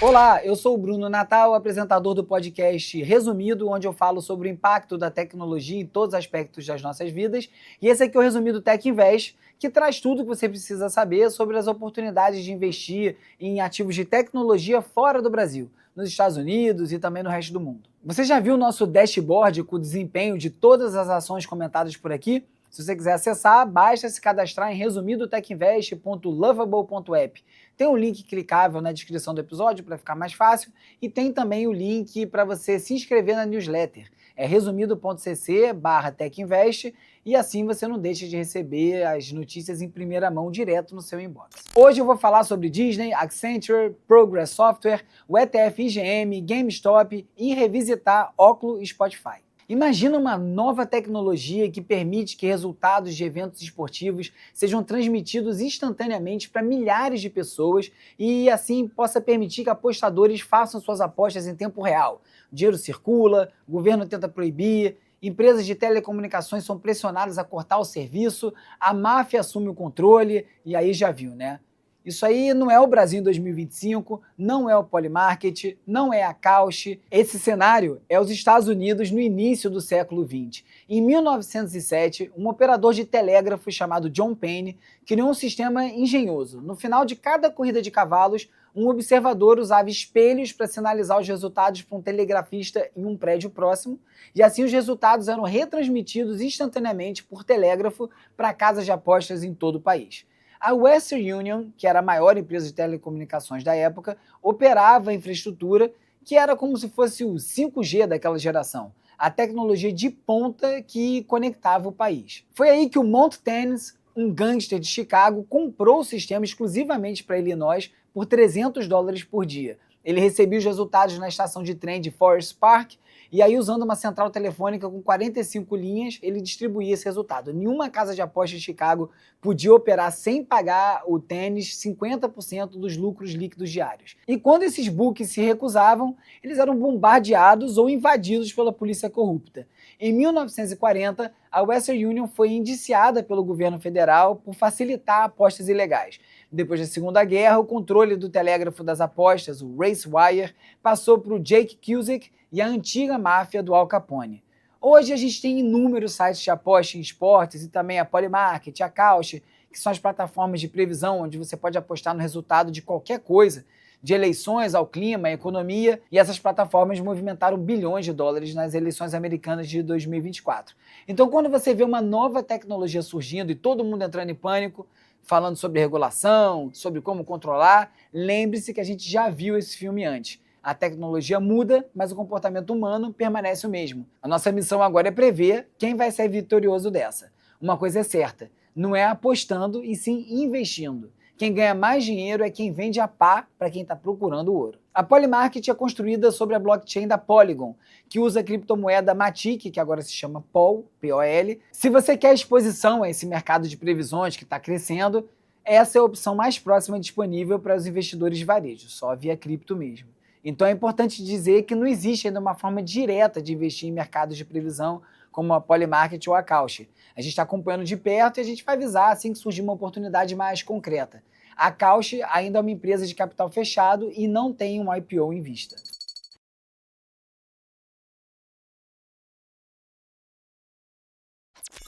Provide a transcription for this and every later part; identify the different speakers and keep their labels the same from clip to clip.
Speaker 1: Olá, eu sou o Bruno Natal, apresentador do podcast Resumido, onde eu falo sobre o impacto da tecnologia em todos os aspectos das nossas vidas. E esse aqui é o Resumido Tech Invest, que traz tudo o que você precisa saber sobre as oportunidades de investir em ativos de tecnologia fora do Brasil, nos Estados Unidos e também no resto do mundo. Você já viu o nosso dashboard com o desempenho de todas as ações comentadas por aqui? Se você quiser acessar, basta se cadastrar em resumidotechinvest.lovable.app. Tem um link clicável na descrição do episódio para ficar mais fácil e tem também o link para você se inscrever na newsletter. É resumido.cc/techinvest e assim você não deixa de receber as notícias em primeira mão direto no seu inbox. Hoje eu vou falar sobre Disney, Accenture, Progress Software, o ETF IGM, GameStop e revisitar Oculus e Spotify. Imagina uma nova tecnologia que permite que resultados de eventos esportivos sejam transmitidos instantaneamente para milhares de pessoas e assim possa permitir que apostadores façam suas apostas em tempo real. O dinheiro circula, o governo tenta proibir, empresas de telecomunicações são pressionadas a cortar o serviço, a máfia assume o controle e aí já viu, né? Isso aí não é o Brasil em 2025, não é o Polymarket, não é a Cauchy. Esse cenário é os Estados Unidos no início do século XX. Em 1907, um operador de telégrafo chamado John Payne criou um sistema engenhoso. No final de cada corrida de cavalos, um observador usava espelhos para sinalizar os resultados para um telegrafista em um prédio próximo, e assim os resultados eram retransmitidos instantaneamente por telégrafo para casas de apostas em todo o país. A Western Union, que era a maior empresa de telecomunicações da época, operava a infraestrutura que era como se fosse o 5G daquela geração, a tecnologia de ponta que conectava o país. Foi aí que o Mont Tennis, um gangster de Chicago, comprou o sistema exclusivamente para Illinois por $300 por dia. Ele recebia os resultados na estação de trem de Forest Park e aí, usando uma central telefônica com 45 linhas, ele distribuía esse resultado. Nenhuma casa de apostas de Chicago podia operar sem pagar o tênis 50% dos lucros líquidos diários. E quando esses books se recusavam, eles eram bombardeados ou invadidos pela polícia corrupta. Em 1940, a Western Union foi indiciada pelo governo federal por facilitar apostas ilegais. Depois da Segunda Guerra, o controle do telégrafo das apostas, o Racewire, passou para o Jake Cusick e a antiga máfia do Al Capone. Hoje a gente tem inúmeros sites de aposta em esportes e também a Polymarket, a Cauchy, que são as plataformas de previsão onde você pode apostar no resultado de qualquer coisa, de eleições ao clima, à economia, e essas plataformas movimentaram bilhões de dólares nas eleições americanas de 2024. Então, quando você vê uma nova tecnologia surgindo e todo mundo entrando em pânico, falando sobre regulação, sobre como controlar, lembre-se que a gente já viu esse filme antes. A tecnologia muda, mas o comportamento humano permanece o mesmo. A nossa missão agora é prever quem vai sair vitorioso dessa. Uma coisa é certa, não é apostando e sim investindo. Quem ganha mais dinheiro é quem vende a pá para quem está procurando ouro. A Polymarket é construída sobre a blockchain da Polygon, que usa a criptomoeda Matic, que agora se chama POL, P-O-L. Se você quer exposição a esse mercado de previsões que está crescendo, essa é a opção mais próxima disponível para os investidores de varejo, só via cripto mesmo. Então é importante dizer que não existe ainda uma forma direta de investir em mercados de previsão como a Polymarket ou a Cauchy. A gente está acompanhando de perto e a gente vai avisar assim que surgir uma oportunidade mais concreta. A Cauchy ainda é uma empresa de capital fechado e não tem um IPO em vista.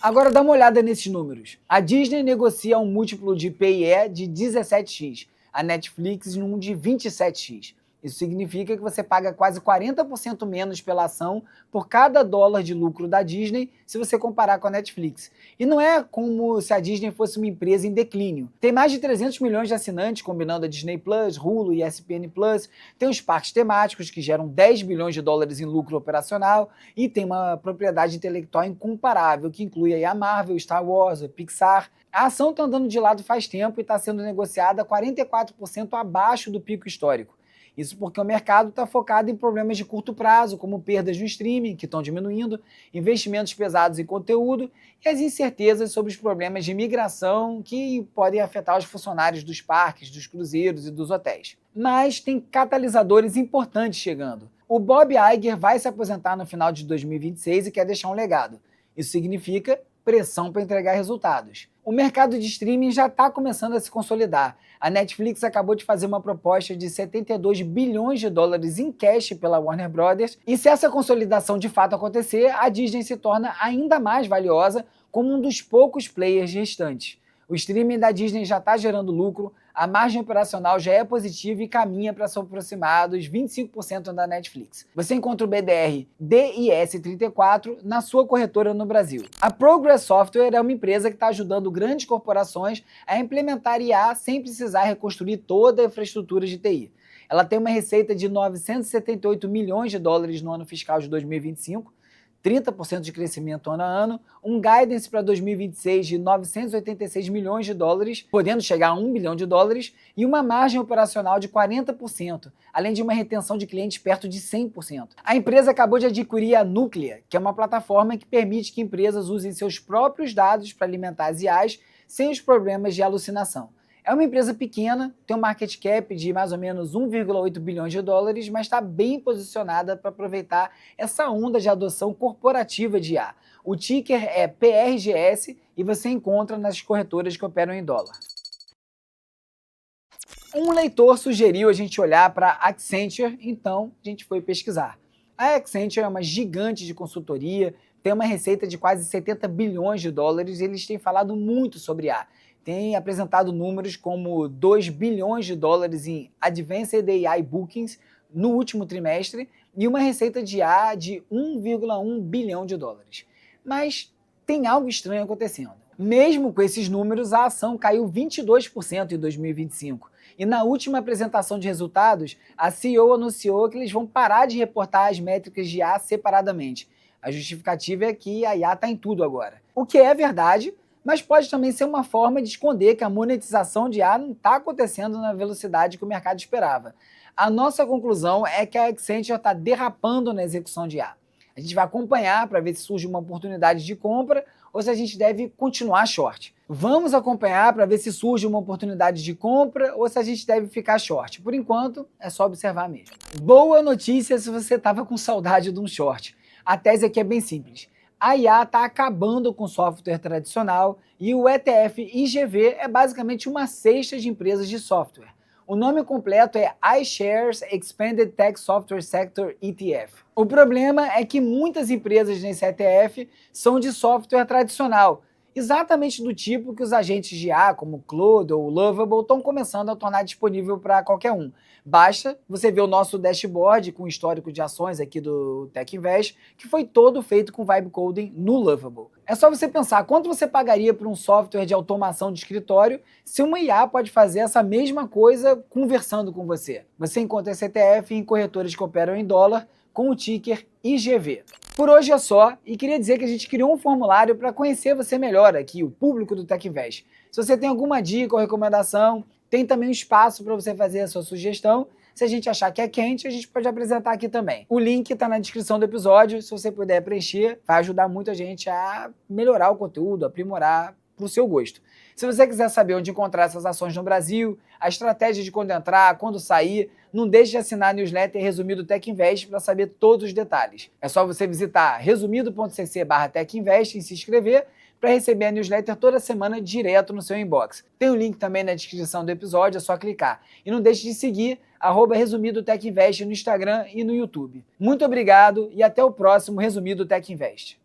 Speaker 1: Agora dá uma olhada nesses números. A Disney negocia um múltiplo de P/E de 17x, a Netflix num de 27x. Isso significa que você paga quase 40% menos pela ação por cada dólar de lucro da Disney se você comparar com a Netflix. E não é como se a Disney fosse uma empresa em declínio. Tem mais de 300 milhões de assinantes, combinando a Disney Plus, Hulu e ESPN Plus. Tem os parques temáticos, que geram 10 bilhões de dólares em lucro operacional. E tem uma propriedade intelectual incomparável, que inclui aí a Marvel, Star Wars, a Pixar. A ação está andando de lado faz tempo e está sendo negociada 44% abaixo do pico histórico. Isso porque o mercado está focado em problemas de curto prazo, como perdas no streaming, que estão diminuindo, investimentos pesados em conteúdo e as incertezas sobre os problemas de migração que podem afetar os funcionários dos parques, dos cruzeiros e dos hotéis. Mas tem catalisadores importantes chegando. O Bob Iger vai se aposentar no final de 2026 e quer deixar um legado. Isso significa pressão para entregar resultados. O mercado de streaming já está começando a se consolidar. A Netflix acabou de fazer uma proposta de 72 bilhões de dólares em cash pela Warner Brothers, e se essa consolidação de fato acontecer, a Disney se torna ainda mais valiosa como um dos poucos players restantes. O streaming da Disney já está gerando lucro, a margem operacional já é positiva e caminha para se aproximar dos 25% da Netflix. Você encontra o BDR DIS34 na sua corretora no Brasil. A Progress Software é uma empresa que está ajudando grandes corporações a implementar IA sem precisar reconstruir toda a infraestrutura de TI. Ela tem uma receita de 978 milhões de dólares no ano fiscal de 2025, 30% de crescimento ano a ano, um guidance para 2026 de 986 milhões de dólares, podendo chegar a 1 bilhão de dólares, e uma margem operacional de 40%, além de uma retenção de clientes perto de 100%. A empresa acabou de adquirir a Núclea, que é uma plataforma que permite que empresas usem seus próprios dados para alimentar as IAs sem os problemas de alucinação. É uma empresa pequena, tem um market cap de mais ou menos 1,8 bilhões de dólares, mas está bem posicionada para aproveitar essa onda de adoção corporativa de IA. O ticker é PRGS e você encontra nas corretoras que operam em dólar. Um leitor sugeriu a gente olhar para a Accenture, então a gente foi pesquisar. A Accenture é uma gigante de consultoria, tem uma receita de quase 70 bilhões de dólares e eles têm falado muito sobre IA. Tem apresentado números como 2 bilhões de dólares em Advanced AI Bookings no último trimestre e uma receita de IA de 1,1 bilhão de dólares. Mas tem algo estranho acontecendo. Mesmo com esses números, a ação caiu 22% em 2025. E na última apresentação de resultados, a CEO anunciou que eles vão parar de reportar as métricas de IA separadamente. A justificativa é que a IA está em tudo agora. O que é verdade, mas pode também ser uma forma de esconder que a monetização de IA não está acontecendo na velocidade que o mercado esperava. A nossa conclusão é que a Accenture está derrapando na execução de IA. A gente vai acompanhar para ver se surge uma oportunidade de compra ou se a gente deve continuar short. Vamos acompanhar para ver se surge uma oportunidade de compra ou se a gente deve ficar short. Por enquanto, é só observar mesmo. Boa notícia se você estava com saudade de um short. A tese aqui é bem simples. A IA está acabando com o software tradicional e o ETF IGV é basicamente uma cesta de empresas de software. O nome completo é iShares Expanded Tech Software Sector ETF. O problema é que muitas empresas nesse ETF são de software tradicional, exatamente do tipo que os agentes de IA, como o Claude ou o Lovable, estão começando a tornar disponível para qualquer um. Basta você ver o nosso dashboard com o histórico de ações aqui do TechInvest, que foi todo feito com Vibe Coding no Lovable. É só você pensar quanto você pagaria por um software de automação de escritório se uma IA pode fazer essa mesma coisa conversando com você. Você encontra esse ETF em corretoras que operam em dólar com o ticker IGV. Por hoje é só, e queria dizer que a gente criou um formulário para conhecer você melhor aqui, o público do TechInvest. Se você tem alguma dica ou recomendação, tem também um espaço para você fazer a sua sugestão. Se a gente achar que é quente, a gente pode apresentar aqui também. O link está na descrição do episódio, se você puder preencher, vai ajudar muito a gente a melhorar o conteúdo, aprimorar para o seu gosto. Se você quiser saber onde encontrar essas ações no Brasil, a estratégia de quando entrar, quando sair, não deixe de assinar a newsletter Resumido TechInvest para saber todos os detalhes. É só você visitar resumido.cc/techinvest e se inscrever para receber a newsletter toda semana direto no seu inbox. Tem o link também na descrição do episódio, é só clicar. E não deixe de seguir @Resumido TechInvest no Instagram e no YouTube. Muito obrigado e até o próximo Resumido TechInvest.